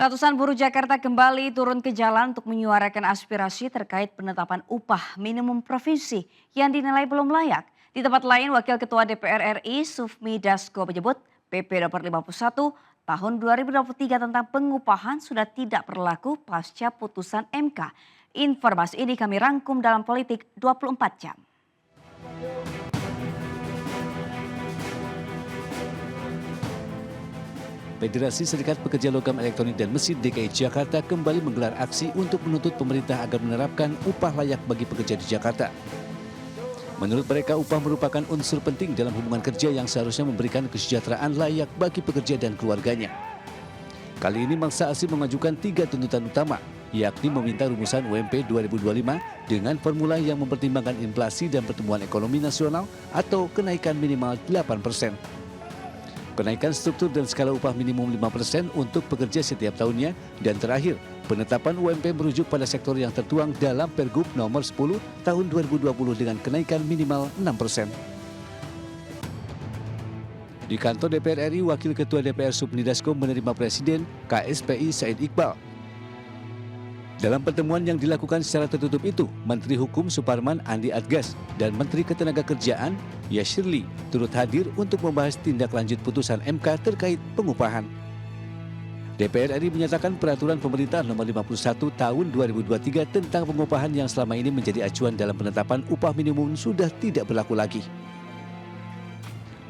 Ratusan buruh Jakarta kembali turun ke jalan untuk menyuarakan aspirasi terkait penetapan upah minimum provinsi yang dinilai belum layak. Di tempat lain, Wakil Ketua DPR RI Sufmi Dasko menyebut PP Nomor 51 Tahun 2023 tentang pengupahan sudah tidak berlaku pasca putusan MK. Informasi ini kami rangkum dalam Politik 24 Jam. Federasi Serikat Pekerja Logam Elektronik dan Mesin DKI Jakarta kembali menggelar aksi untuk menuntut pemerintah agar menerapkan upah layak bagi pekerja di Jakarta. Menurut mereka, upah merupakan unsur penting dalam hubungan kerja yang seharusnya memberikan kesejahteraan layak bagi pekerja dan keluarganya. Kali ini mangsa aksi mengajukan 3 tuntutan utama, yakni meminta rumusan UMP 2025 dengan formula yang mempertimbangkan inflasi dan pertumbuhan ekonomi nasional atau kenaikan minimal 8%. Kenaikan struktur dan skala upah minimum 5% untuk pekerja setiap tahunnya, dan terakhir, penetapan UMP merujuk pada sektor yang tertuang dalam Pergub Nomor 10 Tahun 2020 dengan kenaikan minimal 6%. Di kantor DPR RI, Wakil Ketua DPR Sufmi Dasko menerima Presiden KSPI Said Iqbal. Dalam pertemuan yang dilakukan secara tertutup itu, Menteri Hukum Suparman Andi Adgas dan Menteri Ketenagakerjaan Yashirli turut hadir untuk membahas tindak lanjut putusan MK terkait pengupahan. DPR RI menyatakan peraturan pemerintah nomor 51 tahun 2023 tentang pengupahan yang selama ini menjadi acuan dalam penetapan upah minimum sudah tidak berlaku lagi.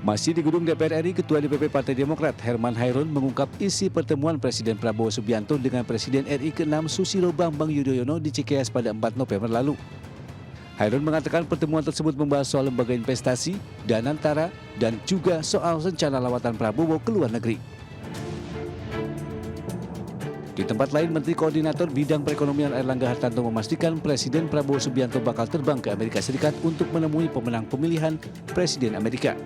Masih di gedung DPR RI, Ketua DPP Partai Demokrat Herman Hairun mengungkap isi pertemuan Presiden Prabowo Subianto dengan Presiden RI ke-6 Susilo Bambang Yudhoyono di Cikeas pada 4 November lalu. Hairun mengatakan pertemuan tersebut membahas soal lembaga investasi, Danantara, dan juga soal rencana lawatan Prabowo ke luar negeri. Di tempat lain, Menteri Koordinator Bidang Perekonomian Airlangga Hartarto memastikan Presiden Prabowo Subianto bakal terbang ke Amerika Serikat untuk menemui pemenang pemilihan Presiden Amerika.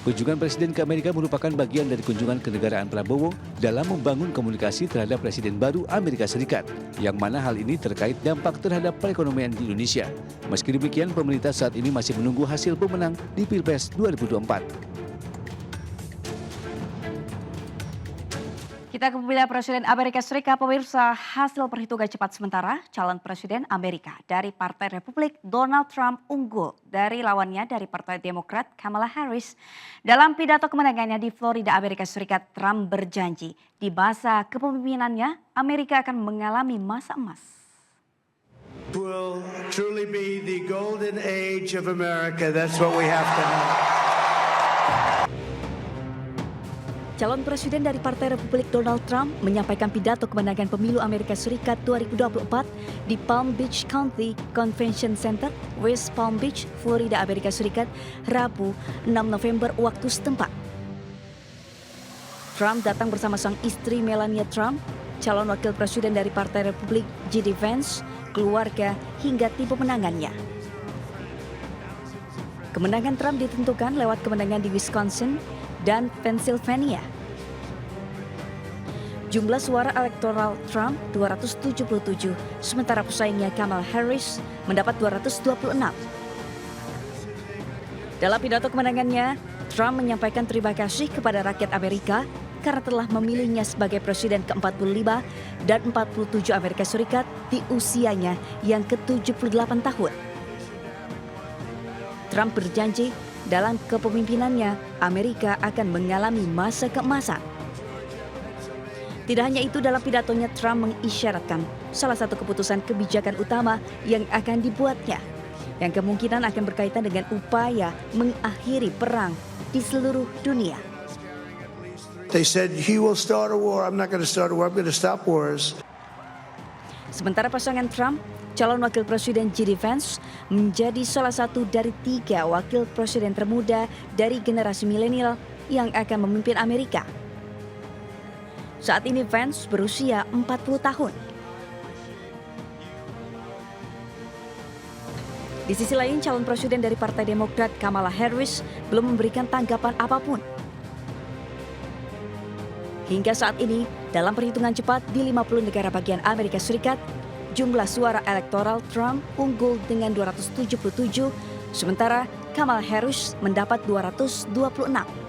Kunjungan Presiden ke Amerika merupakan bagian dari kunjungan kenegaraan Prabowo dalam membangun komunikasi terhadap Presiden baru Amerika Serikat, yang mana hal ini terkait dampak terhadap perekonomian di Indonesia. Meski demikian, pemerintah saat ini masih menunggu hasil pemenang di Pilpres 2024. Kita ke pemilihan Presiden Amerika Serikat, pemirsa. Hasil perhitungan cepat sementara, calon Presiden Amerika dari Partai Republik Donald Trump unggul dari lawannya dari Partai Demokrat Kamala Harris. Dalam pidato kemenangannya di Florida, Amerika Serikat, Trump berjanji di masa kepemimpinannya Amerika akan mengalami masa emas. Will truly be the golden age of America. That's what we have to know. Calon Presiden dari Partai Republik Donald Trump menyampaikan pidato kemenangan pemilu Amerika Serikat 2024 di Palm Beach County Convention Center, West Palm Beach, Florida, Amerika Serikat, Rabu 6 November waktu setempat. Trump datang bersama sang istri Melania Trump, calon wakil presiden dari Partai Republik J.D. Vance, keluarga, hingga tim pemenangannya. Kemenangan Trump ditentukan lewat kemenangan di Wisconsin dan Pennsylvania. Jumlah suara elektoral Trump 277, sementara pesaingnya Kamala Harris mendapat 226. Dalam pidato kemenangannya, Trump menyampaikan terima kasih kepada rakyat Amerika karena telah memilihnya sebagai presiden ke-45 dan 47 Amerika Serikat di usianya yang ke-78 tahun. Trump berjanji dalam kepemimpinannya, Amerika akan mengalami masa keemasan. Tidak hanya itu, dalam pidatonya Trump mengisyaratkan salah satu keputusan kebijakan utama yang akan dibuatnya, yang kemungkinan akan berkaitan dengan upaya mengakhiri perang di seluruh dunia. They said he will start a war. I'm not going to start a war. I'm going to stop wars. Sementara pasangan Trump, calon wakil presiden J.D. Vance, menjadi salah satu dari 3 wakil presiden termuda dari generasi milenial yang akan memimpin Amerika. Saat ini Vance berusia 40 tahun. Di sisi lain, calon presiden dari Partai Demokrat Kamala Harris belum memberikan tanggapan apapun. Hingga saat ini, dalam perhitungan cepat di 50 negara bagian Amerika Serikat, jumlah suara elektoral Trump unggul dengan 277, sementara Kamala Harris mendapat 226.